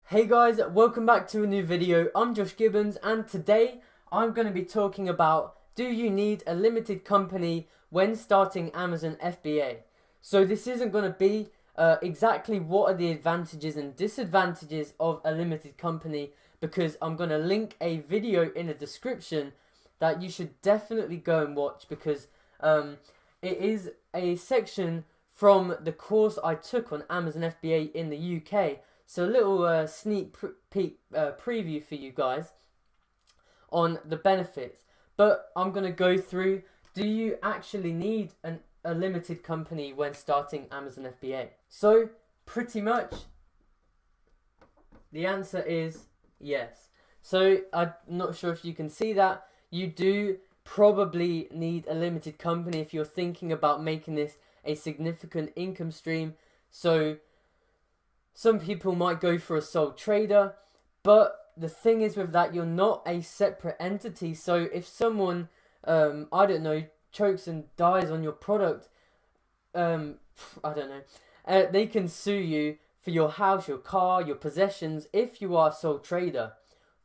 Hey guys, welcome back to a new video. I'm Josh Gibbons and today I'm going to be talking about, do you need a limited company when starting Amazon FBA? So this isn't going to be exactly what are the advantages and disadvantages of a limited company, because I'm going to link a video in the description that you should definitely go and watch, because it is a section from the course I took on Amazon FBA in the UK. So a little sneak peek preview for you guys on the benefits. But I'm going to go through, do you actually need a limited company when starting Amazon FBA? So pretty much the answer is yes. So I'm not sure if you can see that. You do probably need a limited company if you're thinking about making this a significant income stream. So some people might go for a sole trader, but the thing is with that, you're not a separate entity. So if someone, I don't know, chokes and dies on your product, I don't know, they can sue you for your house, your car, your possessions if you are a sole trader.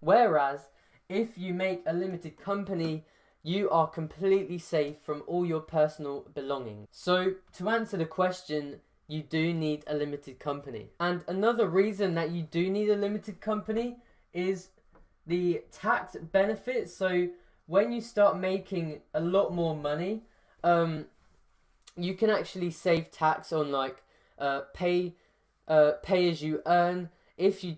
Whereas if you make a limited company, you are completely safe from all your personal belongings. So to answer the question, you do need a limited company. And another reason that you do need a limited company is the tax benefits. So when you start making a lot more money, you can actually save tax on like pay as you earn. If you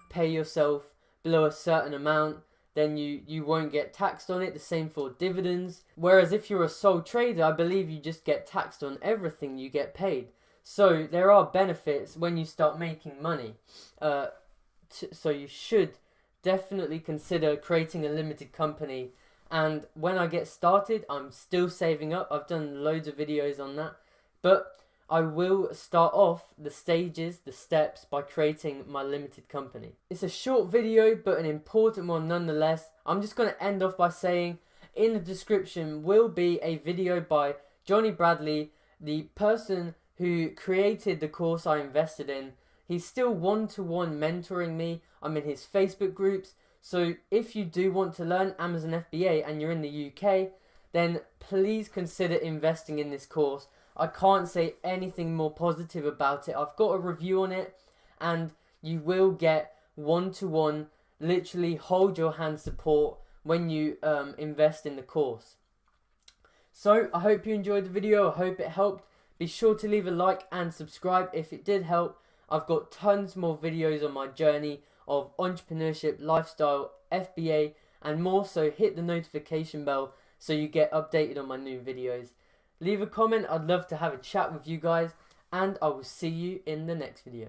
pay yourself below a certain amount, then you won't get taxed on it. The same for dividends. Whereas if you're a sole trader, I believe you just get taxed on everything you get paid. So there are benefits when you start making money. So you should definitely consider creating a limited company. And when I get started, I'm still saving up. I've done loads of videos on that. But I will start off the stages, the steps, by creating my limited company. It's a short video, but an important one nonetheless. I'm just going to end off by saying, in the description will be a video by Johnny Bradley, the person who created the course I invested in. He's still one-to-one mentoring me. I'm in his Facebook groups. So if you do want to learn Amazon FBA and you're in the UK, then please consider investing in this course. I can't say anything more positive about it. I've got a review on it, and you will get one-to-one, literally hold your hand support when you invest in the course. So I hope you enjoyed the video. I hope it helped. Be sure to leave a like and subscribe if it did help. I've got tons more videos on my journey of entrepreneurship, lifestyle, FBA, and more, so hit the notification bell so you get updated on my new videos. Leave a comment. I'd love to have a chat with you guys, and I will see you in the next video.